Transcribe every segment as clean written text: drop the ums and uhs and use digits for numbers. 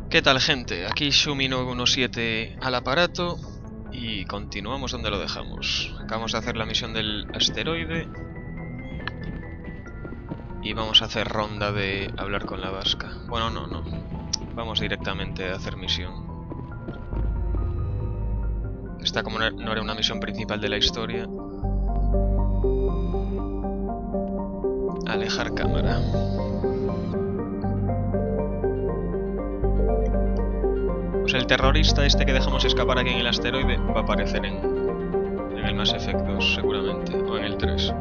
¿Qué tal, gente? Aquí Shumi917 al aparato y continuamos donde lo dejamos. Acabamos de hacer la misión del asteroide y vamos a hacer ronda de hablar con la vasca. Bueno, no. Vamos directamente a hacer misión. Esta, como no era una misión principal de la historia. Alejar cámara. Pues el terrorista este que dejamos escapar aquí en el asteroide va a aparecer en el Mass Effect 2 seguramente, o en el 3.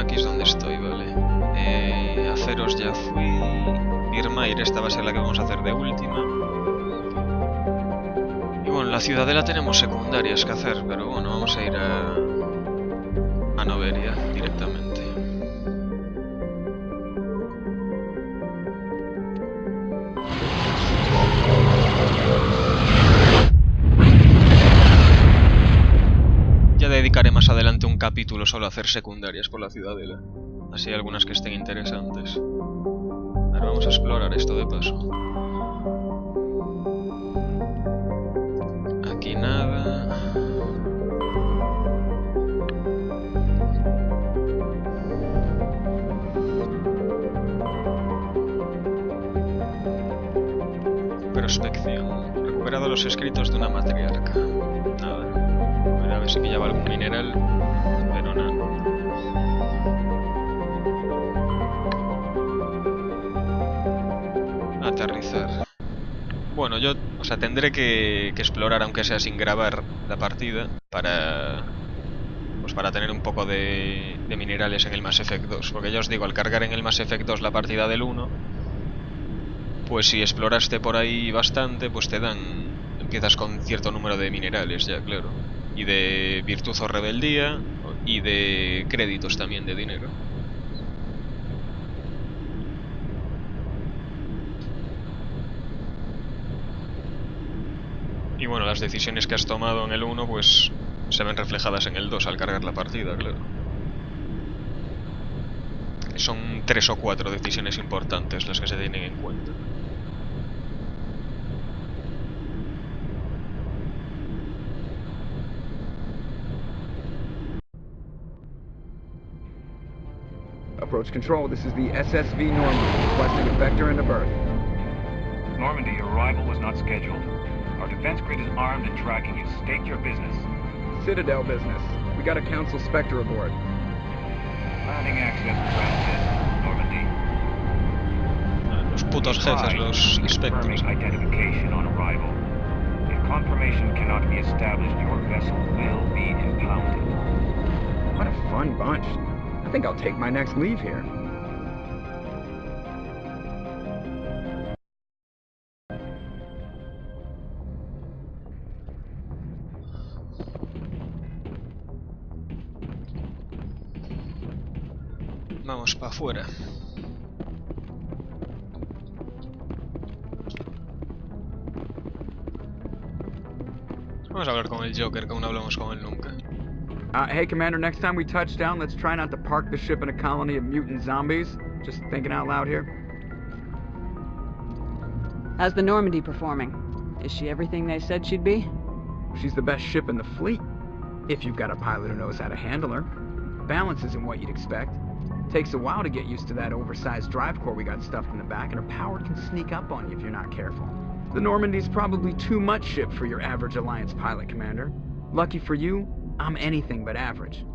Aquí es donde estoy, vale. A Feros ya fui. Irmair, esta va a ser la que vamos a hacer de última. Y bueno, la ciudadela tenemos secundarias que hacer, pero bueno, vamos a ir a Noveria directamente. Dedicaré más adelante un capítulo solo a hacer secundarias por la ciudadela. Así hay algunas que estén interesantes. Ahora vamos a explorar esto de paso. Aquí nada. Prospección. Recuperado los escritos de una matriarca. Nada. A ver si pillaba algún mineral, pero nada. Aterrizar. Bueno, yo, tendré que explorar, aunque sea sin grabar la partida, para tener un poco de minerales en el Mass Effect 2. Porque ya os digo, al cargar en el Mass Effect 2 la partida del 1, pues si exploraste por ahí bastante, pues empiezas con cierto número de minerales ya, claro. Y de virtud o rebeldía, y de créditos también, de dinero. Y bueno, las decisiones que has tomado en el 1 pues se ven reflejadas en el 2 al cargar la partida, claro. Son 3 o 4 decisiones importantes las que se tienen en cuenta. Approach control, this is the SSV Normandy, requesting a vector and a berth. Normandy, your arrival was not scheduled. Our defense grid is armed and tracking you. State your business. Citadel business. We got a Council Spectre aboard. Landing access granted, Normandy. Los putos jefes, los Spectres. Identification on arrival. If confirmation cannot be established, your vessel will be impounded. What a fun bunch. I think I'll take my next leave here. Vamos para afuera. Vamos a hablar con el Joker, que aún no hablamos con él nunca. Hey, Commander, next time we touch down, let's try not to park the ship in a colony of mutant zombies. Just thinking out loud here. How's the Normandy performing? Is she everything they said she'd be? She's the best ship in the fleet, if you've got a pilot who knows how to handle her. Balance isn't what you'd expect. Takes a while to get used to that oversized drive core we got stuffed in the back, and her power can sneak up on you if you're not careful. The Normandy's probably too much ship for your average Alliance pilot, Commander. Lucky for you, I'm anything but average.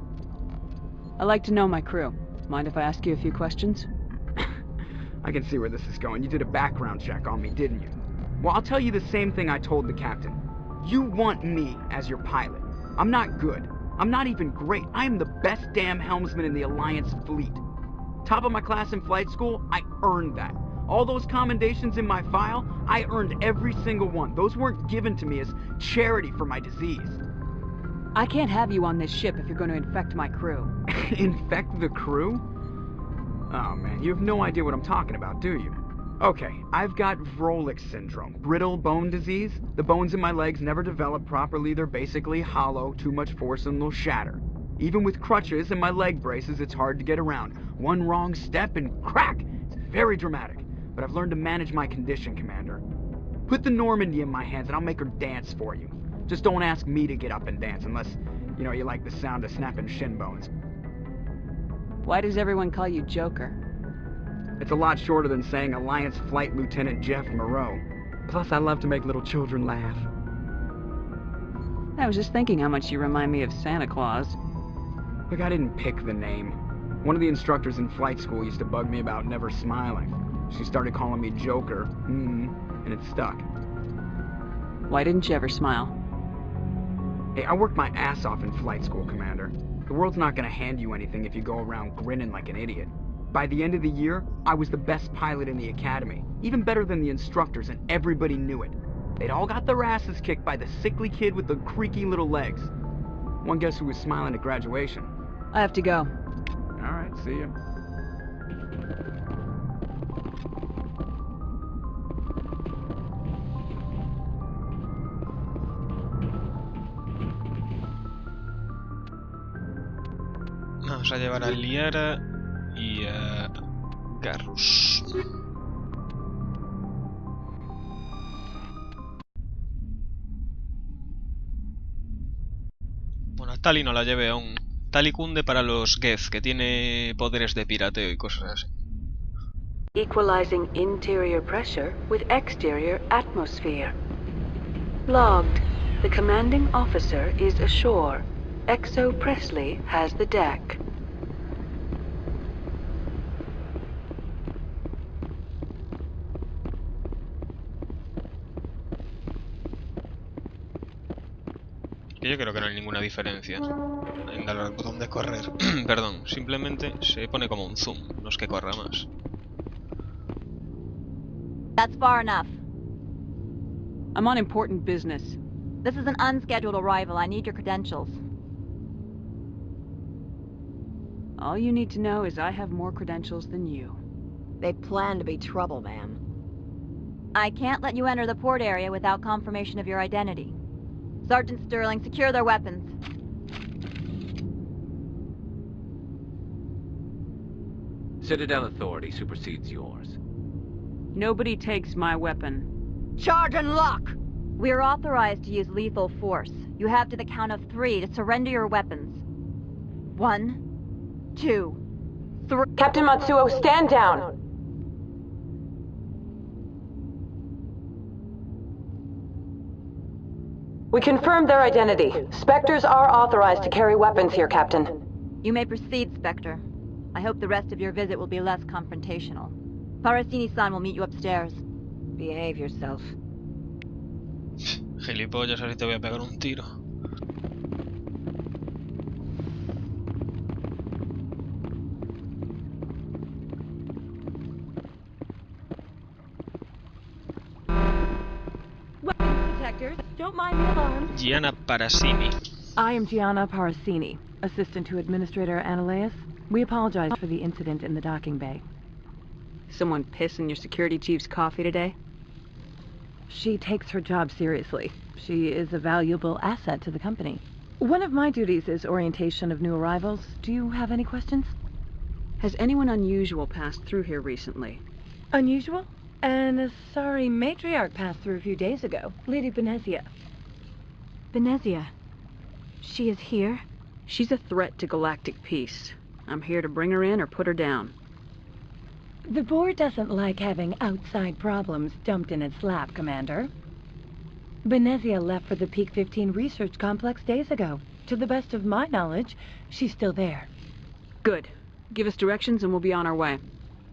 I like to know my crew. Mind if I ask you a few questions? I can see where this is going. You did a background check on me, didn't you? Well, I'll tell you the same thing I told the captain. You want me as your pilot. I'm not good. I'm not even great. I am the best damn helmsman in the Alliance fleet. Top of my class in flight school, I earned that. All those commendations in my file, I earned every single one. Those weren't given to me as charity for my disease. I can't have you on this ship if you're going to infect my crew. Infect the crew? Oh man, you have no idea what I'm talking about, do you? Okay, I've got Vrolik syndrome, brittle bone disease. The bones in my legs never develop properly, they're basically hollow, too much force and they'll shatter. Even with crutches and my leg braces, it's hard to get around. One wrong step and crack! It's very dramatic. But I've learned to manage my condition, Commander. Put the Normandy in my hands and I'll make her dance for you. Just don't ask me to get up and dance unless, you like the sound of snapping shin bones. Why does everyone call you Joker? It's a lot shorter than saying Alliance Flight Lieutenant Jeff Moreau. Plus, I love to make little children laugh. I was just thinking how much you remind me of Santa Claus. Look, I didn't pick the name. One of the instructors in flight school used to bug me about never smiling. She started calling me Joker, and it stuck. Why didn't you ever smile? Hey, I worked my ass off in flight school, Commander. The world's not gonna hand you anything if you go around grinning like an idiot. By the end of the year, I was the best pilot in the academy. Even better than the instructors, and everybody knew it. They'd all got their asses kicked by the sickly kid with the creaky little legs. One guess who was smiling at graduation? I have to go. Alright, see ya. Vamos a llevar a Liara y a Garrus. Bueno, a Tali no la lleve aún. Tali cunde para los Geth, que tiene poderes de pirateo y cosas así. Equalizing interior pressure with exterior atmosphere. Logged. The commanding officer is ashore. Exo Presley has the deck. Que yo creo que no hay ninguna diferencia en darle al botón de correr. Perdón, simplemente se pone como un zoom, no es que corra más. That's far enough. I'm on important business. This is an unscheduled arrival. I need your credentials. All you need to know is I have more credentials than you. They plan to be trouble, ma'am. I can't let you enter the port area without confirmation of your identity. Sergeant Sterling, secure their weapons. Citadel authority supersedes yours. Nobody takes my weapon. Charge and lock! We're authorized to use lethal force. You have to the count of 3 to surrender your weapons. 1, 2, 3. Captain Matsuo, stand down! We confirmed their identity. Spectres are authorized to carry weapons here, Captain. You may proceed, Spectre. I hope the rest of your visit will be less confrontational. Parasini-san will meet you upstairs. Behave yourself. Gilipollas, ahorita voy a pegar un tiro. Weapons detectors, don't mind the alarms. Gianna Parasini. I am Gianna Parasini, assistant to Administrator Analeas. We apologize for the incident in the docking bay. Someone piss in your security chief's coffee today? She takes her job seriously. She is a valuable asset to the company. One of my duties is orientation of new arrivals. Do you have any questions? Has anyone unusual passed through here recently? Unusual? An Asari matriarch passed through a few days ago. Lady Benezia. Benezia. She is here? She's a threat to galactic peace. I'm here to bring her in or put her down. The board doesn't like having outside problems dumped in its lap, Commander. Benezia left for the Peak 15 research complex days ago. To the best of my knowledge, she's still there. Good. Give us directions and we'll be on our way.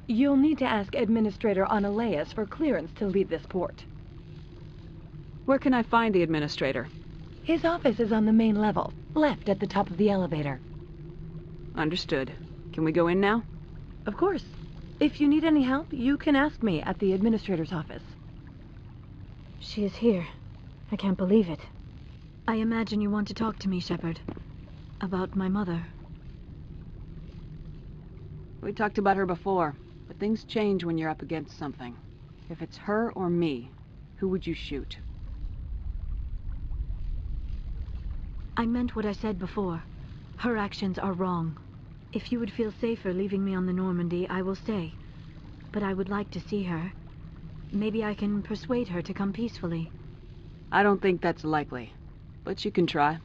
You'll need to ask Administrator Analeas for clearance to leave this port. Where can I find the Administrator? His office is on the main level, left at the top of the elevator. Understood. Can we go in now? Of course. If you need any help, you can ask me at the Administrator's office. She is here. I can't believe it. I imagine you want to talk to me, Shepard. About my mother. We talked about her before, but things change when you're up against something. If it's her or me, who would you shoot? I meant what I said before. Her actions are wrong. If you would feel safer leaving me on the Normandy, I will stay. But I would like to see her. Maybe I can persuade her to come peacefully. I don't think that's likely, but you can try.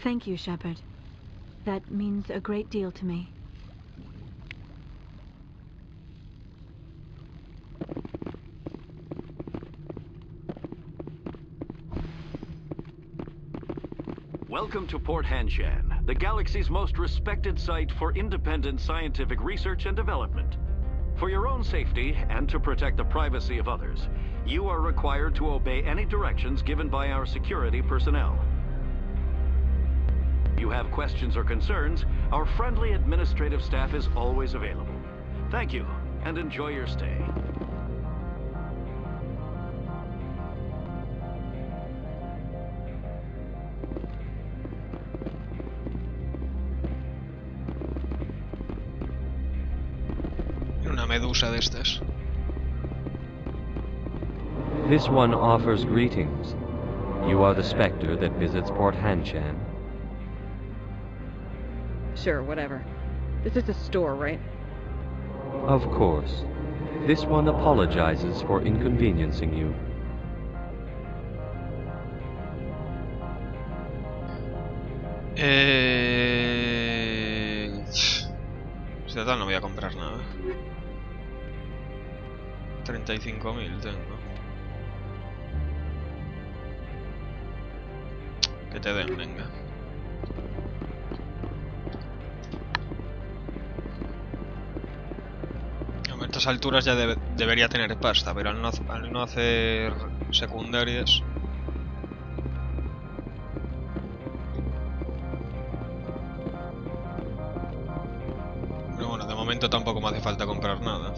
Thank you, Shepard. That means a great deal to me. Welcome to Port Hanshan, the galaxy's most respected site for independent scientific research and development. For your own safety and to protect the privacy of others, you are required to obey any directions given by our security personnel. If you have questions or concerns, our friendly administrative staff is always available. Thank you, and enjoy your stay. Una medusa de estas. This one offers greetings. You are the specter that visits Port Hanshan. Sure, whatever. This is a store, right? Of course. This one apologizes for inconveniencing you. Total, no voy a comprar nada. 35.000 tengo. Que te den, venga. A estas alturas ya debería tener pasta, pero al no hacer secundarias... Pero bueno, de momento tampoco me hace falta comprar nada.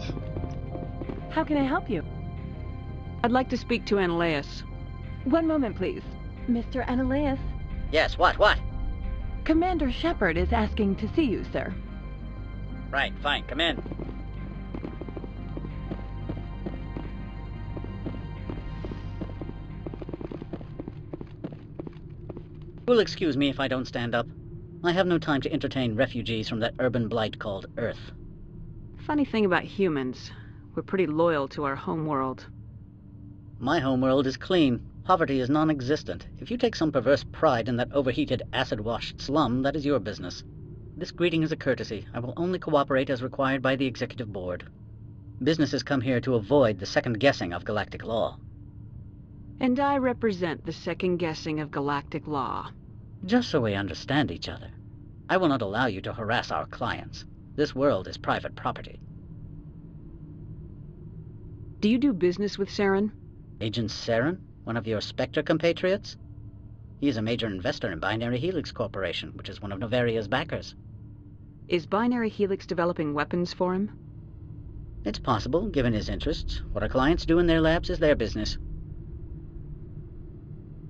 How can I help you? I'd like to speak to Ananias. One moment, please. Mr. Ananias? Yes, what? Commander Shepard is asking to see you, sir. Right, fine, come in. You'll excuse me if I don't stand up. I have no time to entertain refugees from that urban blight called Earth. Funny thing about humans, we're pretty loyal to our homeworld. My homeworld is clean. Poverty is non-existent. If you take some perverse pride in that overheated, acid-washed slum, that is your business. This greeting is a courtesy. I will only cooperate as required by the Executive Board. Businesses come here to avoid the second-guessing of galactic law. And I represent the second-guessing of galactic law. Just so we understand each other. I will not allow you to harass our clients. This world is private property. Do you do business with Saren? Agent Saren? One of your Spectre compatriots? He is a major investor in Binary Helix Corporation, which is one of Novaria's backers. Is Binary Helix developing weapons for him? It's possible, given his interests. What our clients do in their labs is their business.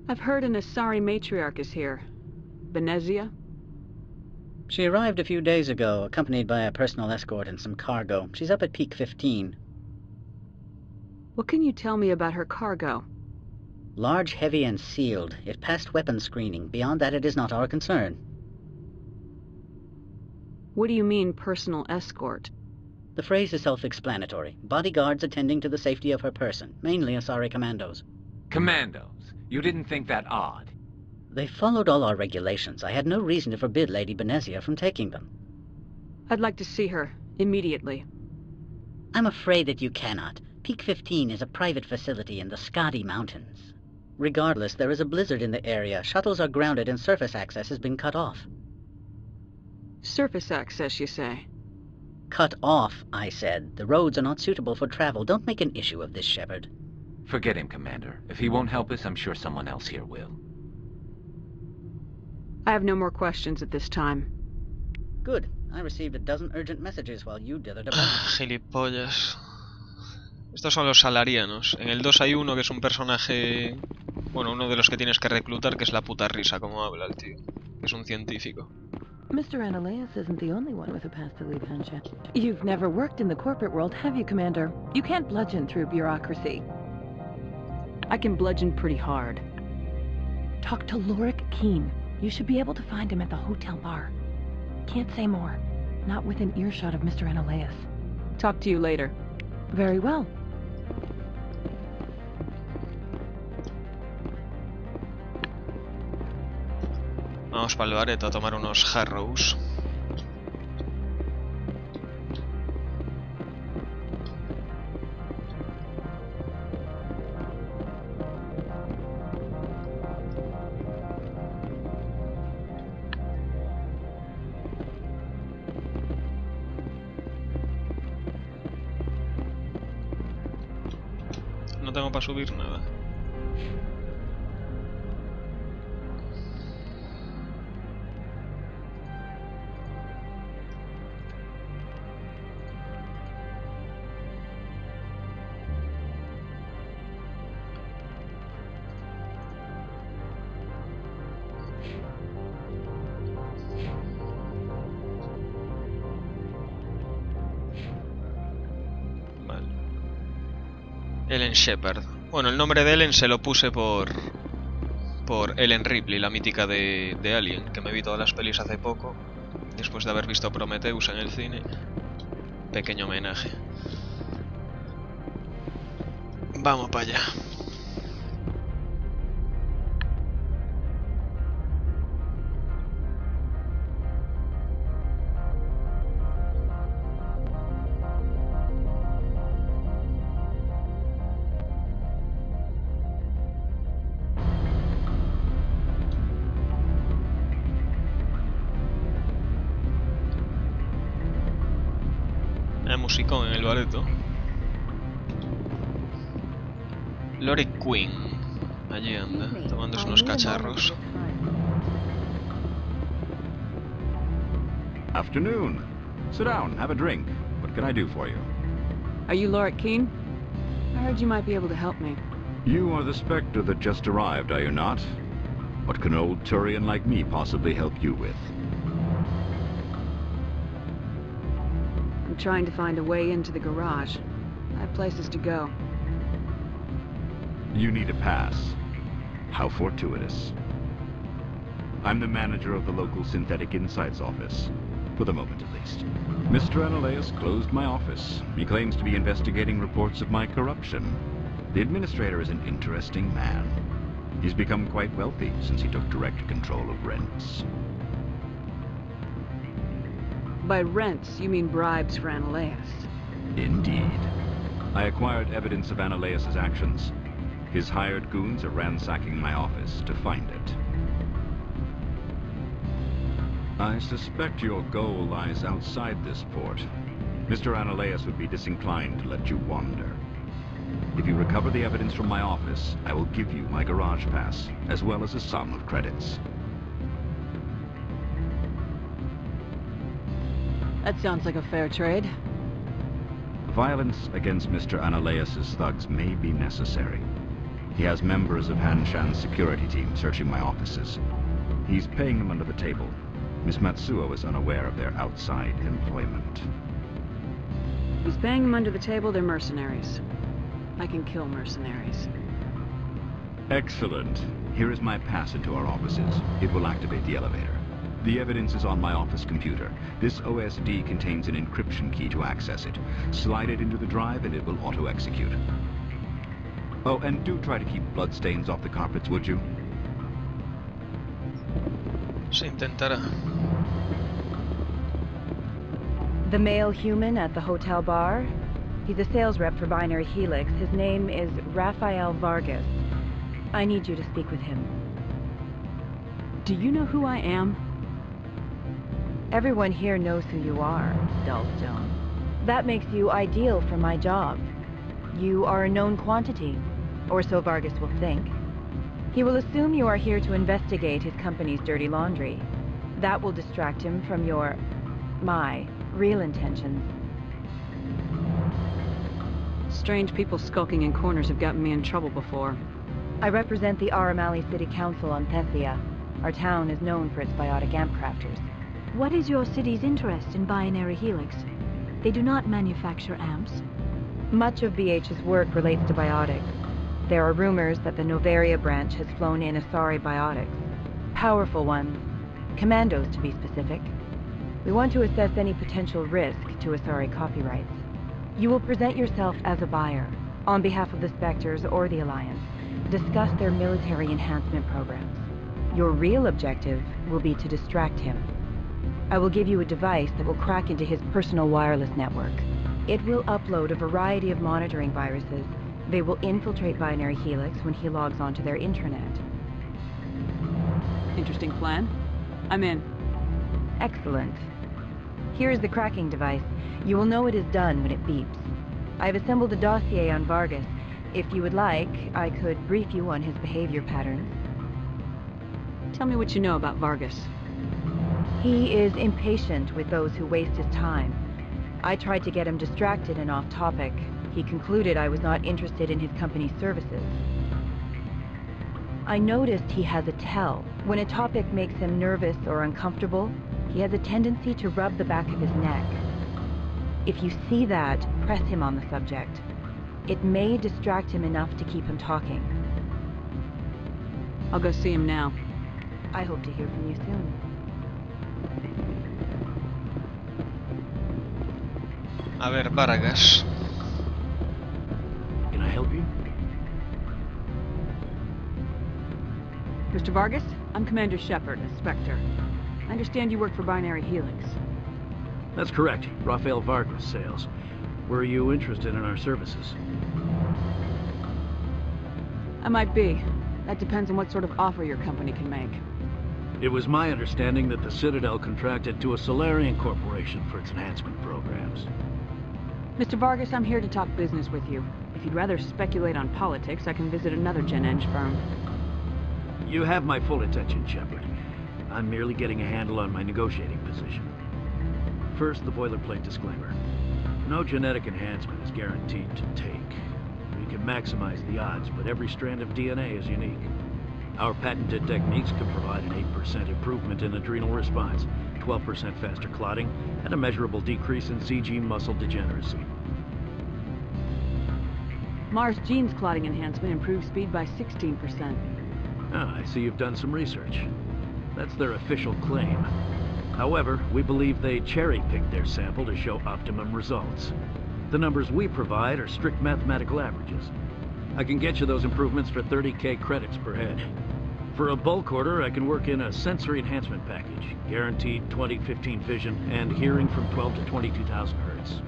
I've heard an Asari matriarch is here. Venezia? She arrived a few days ago, accompanied by a personal escort and some cargo. She's up at Peak 15. What can you tell me about her cargo? Large, heavy, and sealed. It passed weapons screening. Beyond that, it is not our concern. What do you mean, personal escort? The phrase is self-explanatory. Bodyguards attending to the safety of her person, mainly Asari commandos. Commandos? You didn't think that odd? They followed all our regulations. I had no reason to forbid Lady Benezia from taking them. I'd like to see her, immediately. I'm afraid that you cannot. Peak 15 is a private facility in the Skadi Mountains. Regardless, there is a blizzard in the area. Shuttles are grounded and surface access has been cut off. Surface access, you say? Cut off, I said. The roads are not suitable for travel. Don't make an issue of this, Shepard. Forget him, Commander. If he won't help us, I'm sure someone else here will. I have no more questions at this time. Good. I received a dozen urgent messages while you dithered about. Gilipollas. Estos son los salarianos. En el 2 hay uno que es un personaje... Bueno, uno de los que tienes que reclutar, que es la puta risa como habla el tío. Que es un científico. Mr. Ananias isn't the only one with a path to leave Hanshan. You've never worked in the corporate world, have you, Commander? You can't bludgeon through bureaucracy. I can bludgeon pretty hard. Talk to Lorik Keen. You should be able to find him at the hotel bar. Can't say more. Not within earshot of Mr. Analaeus. Talk to you later. Very well. Vamos para el bareto a tomar unos jarros. No tengo para subir nada. Ellen Shepard. Bueno, el nombre de Ellen se lo puse por Ellen Ripley, la mítica de Alien, que me vi todas las pelis hace poco, después de haber visto Prometheus en el cine. Pequeño homenaje. Vamos para allá. Musicón en el bareto. Lori Quinn. Allí anda, tomándose unos cacharros. Afternoon. Sit down, have a drink. What can I do for you? Are you Laura Keene? I heard you might be able to help me. You are the Spectre that just arrived, are you not? What can an old Turian like me possibly help you with? I'm trying to find a way into the garage. I have places to go. You need a pass. How fortuitous. I'm the manager of the local Synthetic Insights office. For the moment, at least. Mr. Analaeus closed my office. He claims to be investigating reports of my corruption. The administrator is an interesting man. He's become quite wealthy since he took direct control of rents. By rents, you mean bribes for Analaeus. Indeed. I acquired evidence of Analaeus' actions. His hired goons are ransacking my office to find it. I suspect your goal lies outside this port. Mr. Analaeus would be disinclined to let you wander. If you recover the evidence from my office, I will give you my garage pass, as well as a sum of credits. That sounds like a fair trade. Violence against Mr. Analaeus' thugs may be necessary. He has members of Hanshan's security team searching my offices. He's paying them under the table. Miss Matsuo is unaware of their outside employment. He's paying them under the table, they're mercenaries. I can kill mercenaries. Excellent. Here is my pass into our offices. It will activate the elevator. The evidence is on my office computer. This OSD contains an encryption key to access it. Slide it into the drive and it will auto-execute. Oh, and do try to keep bloodstains off the carpets, would you? Se intentará. The male human at the hotel bar? He's a sales rep for Binary Helix. His name is Rafael Vargas. I need you to speak with him. Do you know who I am? Everyone here knows who you are, Dullstone. That makes you ideal for my job. You are a known quantity, or so Vargas will think. He will assume you are here to investigate his company's dirty laundry. That will distract him from my real intentions. Strange people skulking in corners have gotten me in trouble before. I represent the Aramali City Council on Thessia. Our town is known for its biotic amp crafters. What is your city's interest in Binary Helix? They do not manufacture amps. Much of BH's work relates to biotics. There are rumors that the Novaria branch has flown in Asari biotics. powerful ones. Commandos, to be specific. We want to assess any potential risk to Asari copyrights. You will present yourself as a buyer, on behalf of the Spectres or the Alliance, discuss their military enhancement programs. Your real objective will be to distract him. I will give you a device that will crack into his personal wireless network. It will upload a variety of monitoring viruses. They will infiltrate Binary Helix when he logs onto their intranet. Interesting plan. I'm in. Excellent. Here is the cracking device. You will know it is done when it beeps. I've assembled a dossier on Vargas. If you would like, I could brief you on his behavior patterns. Tell me what you know about Vargas. He is impatient with those who waste his time. I tried to get him distracted and off topic. He concluded I was not interested in his company's services. I noticed he has a tell. When a topic makes him nervous or uncomfortable, he has a tendency to rub the back of his neck. If you see that, press him on the subject. It may distract him enough to keep him talking. I'll go see him now. I hope to hear from you soon. A ver, Vargas. Can I help you? Mr. Vargas, I'm Commander Shepard, a Spectre. I understand you work for Binary Helix. That's correct. Rafael Vargas, sales. Were you interested in our services? I might be. That depends on what sort of offer your company can make. It was my understanding that the Citadel contracted to a Solarian corporation for its enhancement programs. Mr. Vargas, I'm here to talk business with you. If you'd rather speculate on politics, I can visit another Gen Eng firm. You have my full attention, Shepard. I'm merely getting a handle on my negotiating position. First, the boilerplate disclaimer. No genetic enhancement is guaranteed to take. We can maximize the odds, but every strand of DNA is unique. Our patented techniques can provide an 8% improvement in adrenal response, 12% faster clotting, and a measurable decrease in CG muscle degeneracy. Mars Gene's clotting enhancement improves speed by 16%. Ah, I see you've done some research. That's their official claim. However, we believe they cherry-picked their sample to show optimum results. The numbers we provide are strict mathematical averages. I can get you those improvements for 30K credits per head. For a bulk order, I can work in a sensory enhancement package, guaranteed 20/15 vision and hearing from 12 to 22,000 hertz.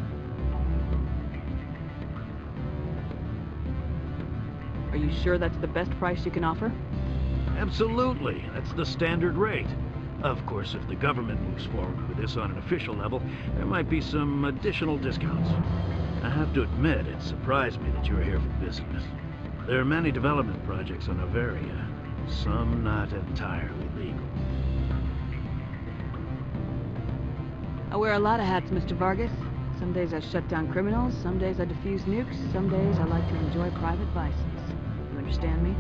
Are you sure that's the best price you can offer? Absolutely. That's the standard rate. Of course, if the government moves forward with this on an official level, there might be some additional discounts. I have to admit, it surprised me that you were here for business. There are many development projects on Overia, some not entirely legal. I wear a lot of hats, Mr. Vargas. Some days I shut down criminals, some days I defuse nukes, some days I like to enjoy private vices. You understand me?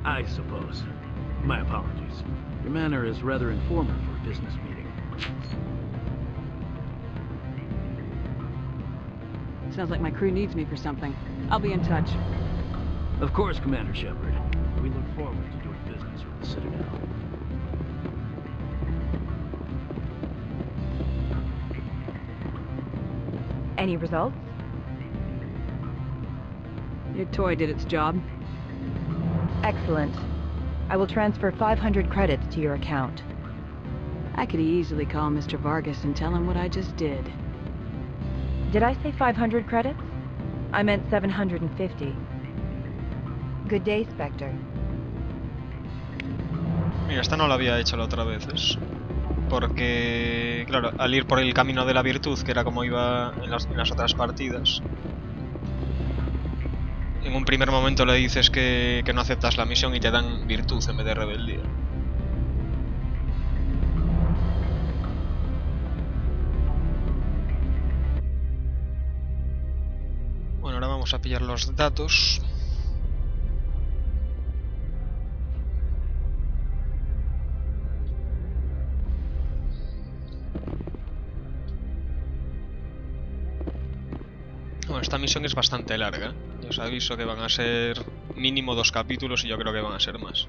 I suppose. My apologies. Your manner is rather informal for a business meeting. Sounds like my crew needs me for something. I'll be in touch. Of course, Commander Shepard. We look forward to doing business with the Citadel. Any results? Your toy did its job. Excellent. I will transfer 500 credits to your account. I could easily call Mr. Vargas and tell him what I just did. Did I say 500 credits? I meant 750. Good day, Spectre. Mira, esta no la había hecho la otra vez, ¿ves? Porque, claro, al ir por el camino de la virtud, que era como iba en las otras partidas, en un primer momento le dices que no aceptas la misión y te dan virtud en vez de rebeldía. Bueno, ahora vamos a pillar los datos. Bueno, esta misión es bastante larga. Ya os aviso que van a ser mínimo 2 capítulos y yo creo que van a ser más.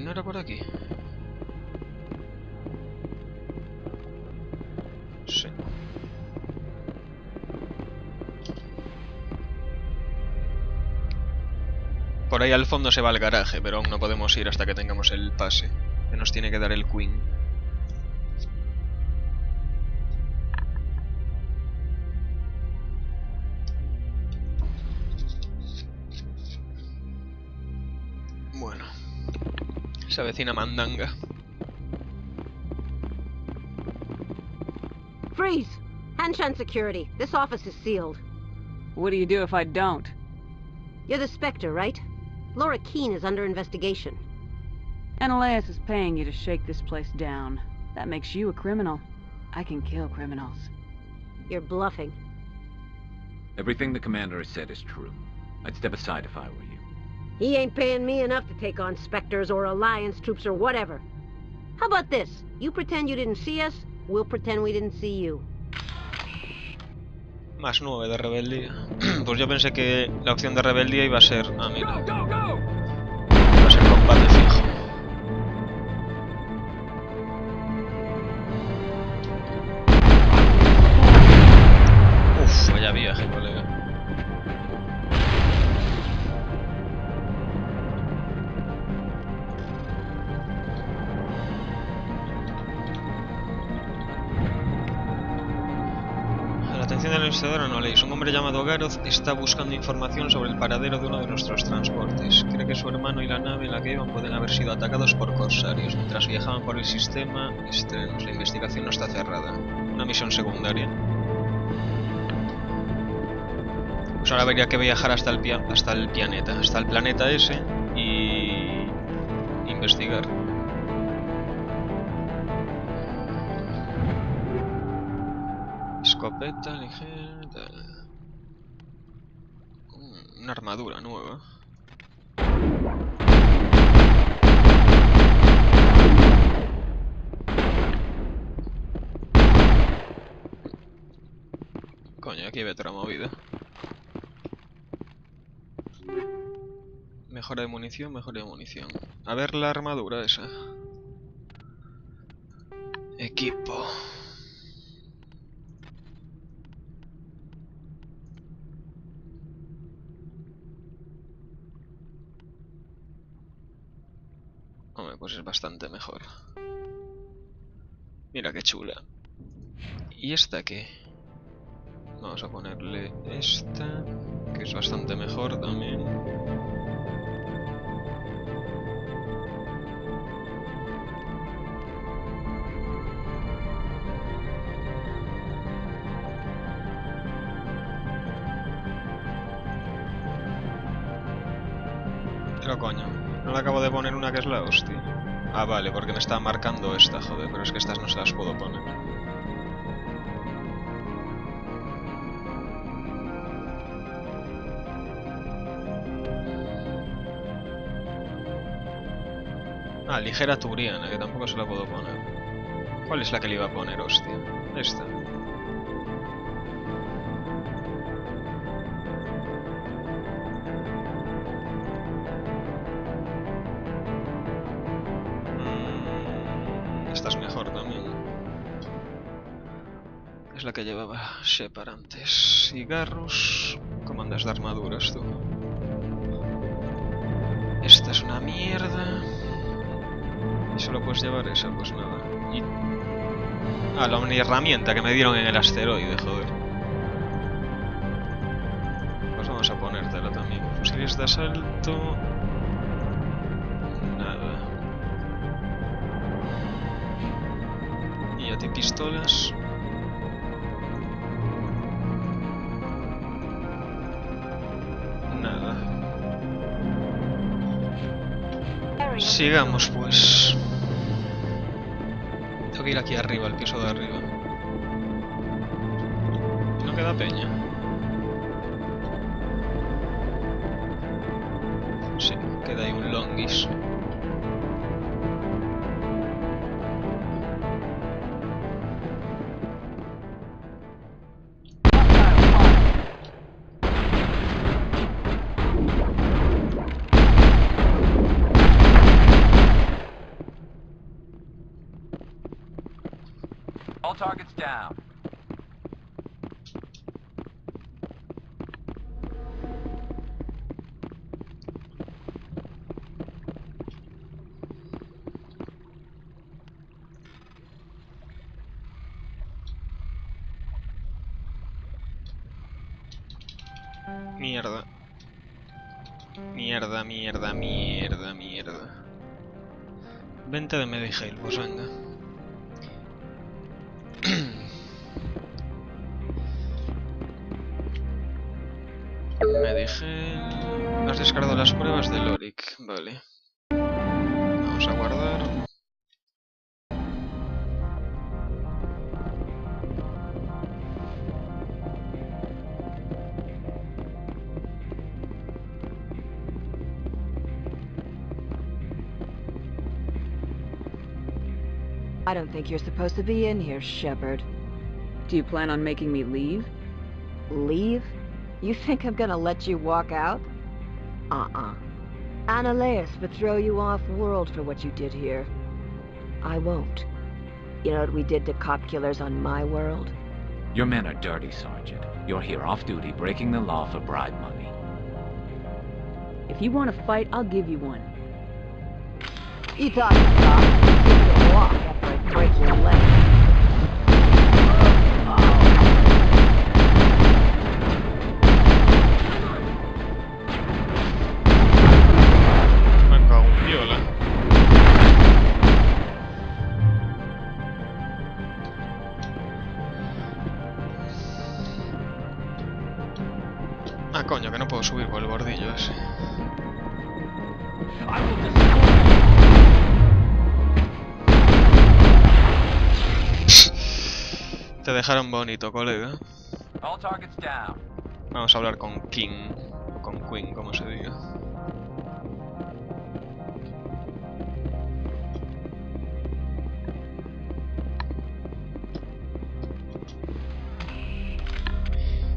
¿No era por aquí? Sí. Por ahí al fondo se va el garaje, pero aún no podemos ir hasta que tengamos el pase que nos tiene que dar el Queen. Bueno, se avecina mandanga. Freeze! Hanshan security. This office is sealed. What do you do if I don't? You're the Spectre, right? Laura Keene is under investigation. Ananias is paying you to shake this place down. That makes you a criminal. I can kill criminals. You're bluffing. Everything the commander has said is true. I'd step aside if I were you. He ain't paying me enough to take on Spectres or Alliance troops or whatever. How about this? You pretend you didn't see us, we'll pretend we didn't see you. Más 9 de rebeldía. Pues yo pensé que la opción de rebeldía iba a ser... Ah, mira. Iba a ser combate fijo. Uf, vaya viaje, colega. Atención de la investigadora no leéis. Un hombre llamado Garoth está buscando información sobre el paradero de uno de nuestros transportes. Cree que su hermano y la nave en la que iban pueden haber sido atacados por corsarios mientras viajaban por el sistema Estrenos. La investigación no está cerrada. Una misión secundaria. Pues ahora habría que viajar hasta el planeta ese y investigar. Escopeta ligera. Una armadura nueva. Coño, aquí hay otra movida. Mejora de munición, mejora de munición. A ver la armadura esa. Equipo. Hombre, pues es bastante mejor. Mira qué chula. ¿Y esta qué? Vamos a ponerle esta, que es bastante mejor también. Pero coño, no le acabo de poner una que es la hostia. Ah, vale, porque me está marcando esta, joder, pero es que estas no se las puedo poner. Ah, ligera turiana, que tampoco se la puedo poner. ¿Cuál es la que le iba a poner, hostia? Esta. Esta es mejor también. Es la que llevaba Shepard antes. Cigarros. ¿Cómo andas de armaduras tú? Esta es una mierda. ¿Y solo puedes llevar esa? Pues nada. Y... ah, la herramienta que me dieron en el asteroide, joder. Pues vamos a ponértela también. Fusiles de asalto... nada. Y a ti pistolas... nada. Sigamos pues. Tengo que ir aquí arriba, al piso de arriba. No queda peña. Sí, queda ahí un longis. targets down. Mierda. Mierda, mierda, mierda, mierda. Venta de Medigel, pues venga. Medigel... Has descargado las pruebas de Loric, vale. Vamos a guardar. I don't think you're supposed to be in here, Shepard. Do you plan on making me leave? Leave? You think I'm gonna let you walk out? Annaleus would throw you off-world for what you did here. I won't. You know what we did to cop killers on my world? Your men are dirty, Sergeant. You're here off-duty, breaking the law for bribe money. If you want to fight, I'll give you one. You thought you thought you'd give you a walk after I break your leg. Venga, un viola. Ah, coño, que no puedo subir por el bordillo ese. Te dejaron bonito, colega. All targets down. Vamos a hablar con King, o con Queen, como se diga.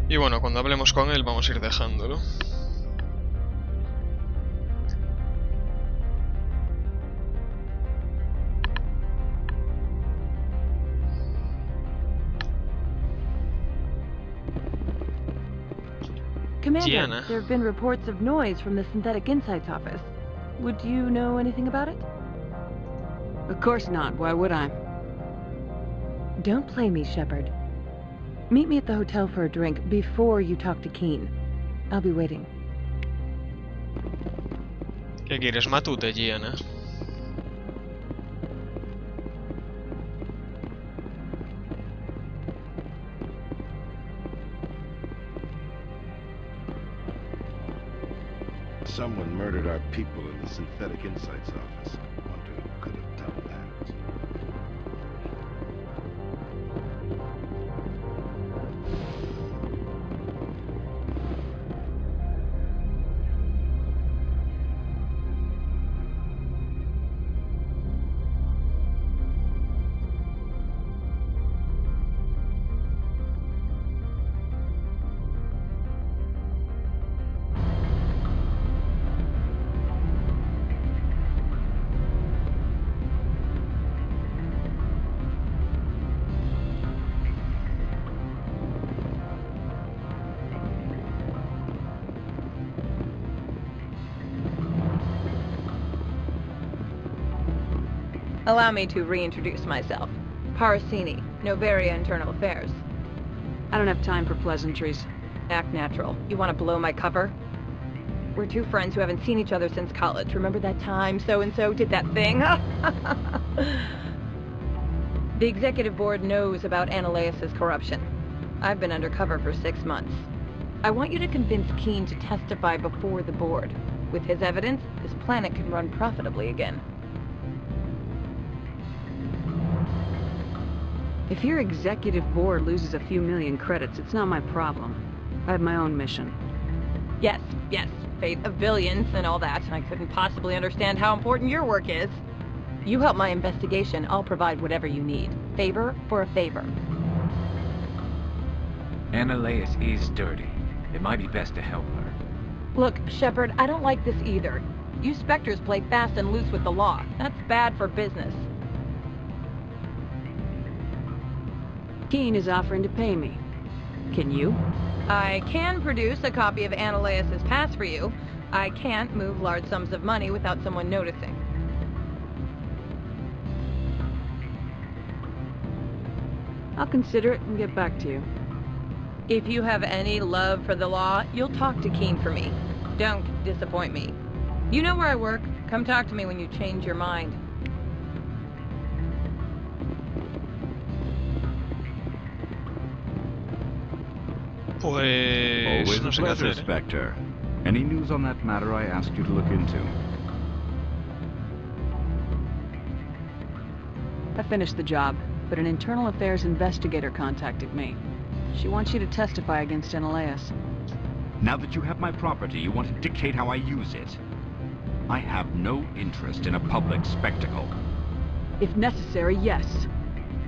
Y bueno, cuando hablemos con él vamos a ir dejándolo. Commander, Gianna. there have been reports of noise from the Synthetic Insights office. Would you know anything about it? Of course not. Why would I? Don't play me, Shepard. Meet me at the hotel for a drink before you talk to Keen. I'll be waiting. ¿Qué quieres, matute, Gianna? Someone murdered our people in the Synthetic Insights office. I wonder who could have done that. Allow me to reintroduce myself. Parasini, Novaria Internal Affairs. I don't have time for pleasantries. Act natural. You want to blow my cover? We're two friends who haven't seen each other since college. Remember that time so-and-so did that thing? The executive board knows about Annaleus' corruption. I've been undercover for 6 months. I want you to convince Keen to testify before the board. With his evidence, this planet can run profitably again. If your executive board loses a few million credits, it's not my problem. I have my own mission. Yes, fate of billions and all that. I couldn't possibly understand how important your work is. You help my investigation, I'll provide whatever you need. Favor for a favor. Annaleus is dirty. It might be best to help her. Look, Shepard, I don't like this either. You Spectres play fast and loose with the law. That's bad for business. Keen is offering to pay me. Can you? I can produce a copy of Ananias' pass for you. I can't move large sums of money without someone noticing. I'll consider it and get back to you. If you have any love for the law, you'll talk to Keen for me. Don't disappoint me. You know where I work. Come talk to me when you change your mind. Pues Always no a sé qué pleasure, hacer. Spectre. Any news on that matter I asked you to look into? I finished the job, but an internal affairs investigator contacted me. She wants you to testify against Ananias. Now that you have my property, you want to dictate how I use it. I have no interest in a public spectacle. If necessary, yes.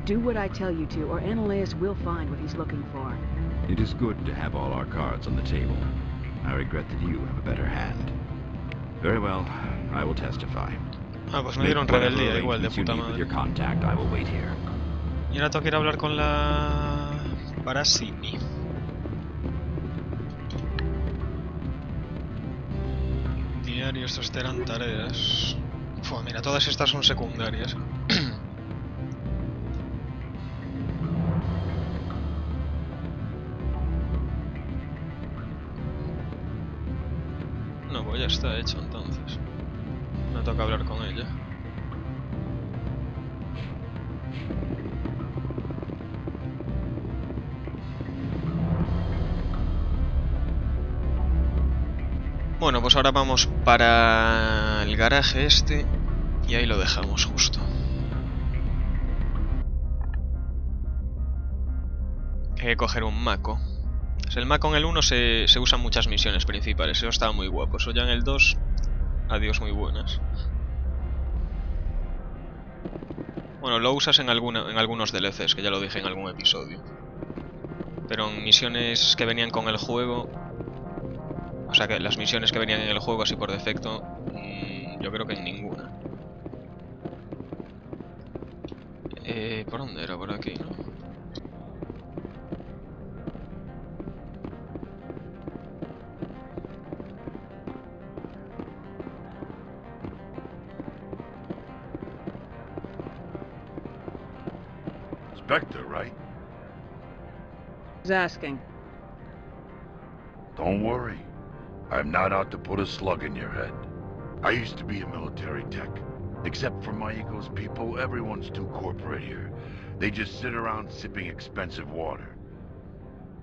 Do what I tell you to, or Ananias will find what he's looking for. It is good to have all our cards on the table. I regret that you have a better hand. Very well, I will testify. Ah, pues me dieron rebeldía igual, de puta With madre. your contact, I will wait here. Y ahora tengo que ir a hablar con la... Parasini. Diario, estos eran tareas. Fua, mira, todas estas son secundarias. No, pues ya está hecho entonces. No toca hablar con ella. Bueno, pues ahora vamos para el garaje este y ahí lo dejamos justo. Hay que coger un maco. Pues el maco en el 1 se usan muchas misiones principales, eso estaba muy guapo. Eso ya en el 2, adiós muy buenas. Bueno, lo usas en algunos DLCs, que ya lo dije en algún episodio. Pero en misiones que venían con el juego... O sea, que las misiones que venían en el juego así por defecto, yo creo que en ninguna. ¿Por dónde era? Por aquí, ¿no? Spectre, right? Who's asking? Don't worry. I'm not out to put a slug in your head. I used to be a military tech. Except for my ego's people, everyone's too corporate here. They just sit around sipping expensive water.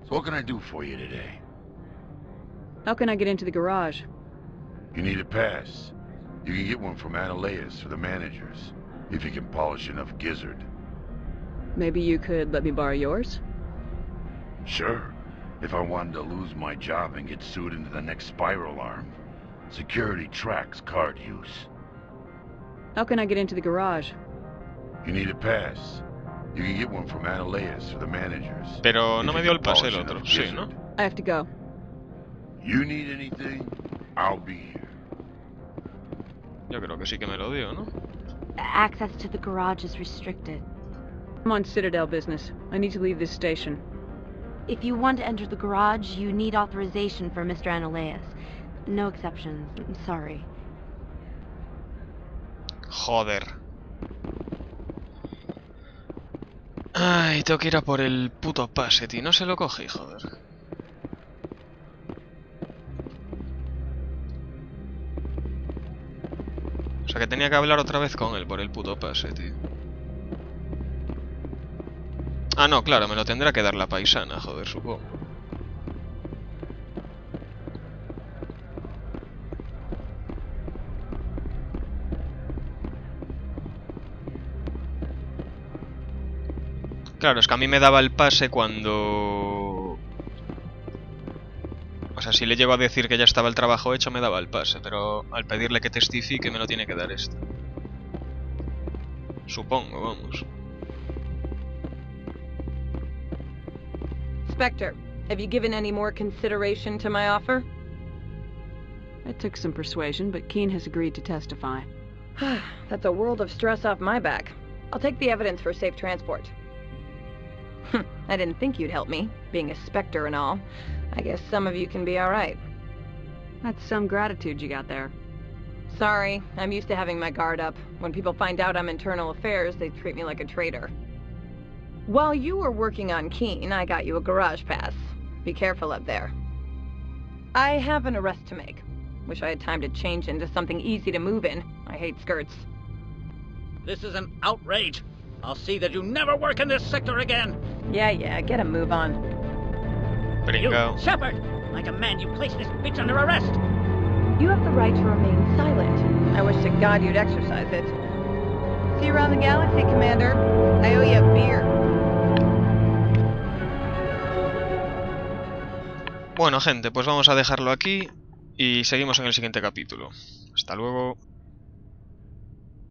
So what can I do for you today? How can I get into the garage? You need a pass. You can get one from Ananias or the managers, if you can polish enough gizzard. Maybe you could let me borrow yours? Sure. If I wanted to lose my job and get sued into the next spiral arm. Security tracks card use. How can I get into the garage? You need a pass. You can get one from Ananias or the managers. Pero no if me you dio el can pase polish el otro, enough sí, gizzard. ¿no? I have to go. You need anything, I'll be here. Yo creo que sí que me lo dio, ¿no? Access to the garage is restricted. I'm on Citadel business. I need to leave this station. If you want to enter the garage, you need authorization for Mr. Ananias. No exceptions. I'm sorry. Joder. Ay, tengo que ir a por el puto pase, tío. No se lo cogí, joder. O sea que tenía que hablar otra vez con él por el puto pase, tío. Ah, no, claro, me lo tendrá que dar la paisana, joder, supongo. Claro, es que a mí me daba el pase cuando... O sea, si le llego a decir que ya estaba el trabajo hecho, me daba el pase, pero al pedirle que testifique me lo tiene que dar este. Supongo, vamos. Spectre, have you given any more consideration to my offer? It took some persuasion, but Keen has agreed to testify. That's a world of stress off my back. I'll take the evidence for safe transport. I didn't think you'd help me, being a Spectre and all. I guess some of you can be alright. That's some gratitude you got there. Sorry, I'm used to having my guard up. When people find out I'm internal affairs, they treat me like a traitor. While you were working on Keen, I got you a garage pass. Be careful up there. I have an arrest to make. Wish I had time to change into something easy to move in. I hate skirts. This is an outrage. I'll see that you never work in this sector again. Yeah, get a move on. Gringo. You, Shepard! I demand you place this bitch under arrest! You have the right to remain silent. I wish to God you'd exercise it. See you around the galaxy, Commander. I owe you a beer. Bueno, gente, pues vamos a dejarlo aquí y seguimos en el siguiente capítulo. Hasta luego.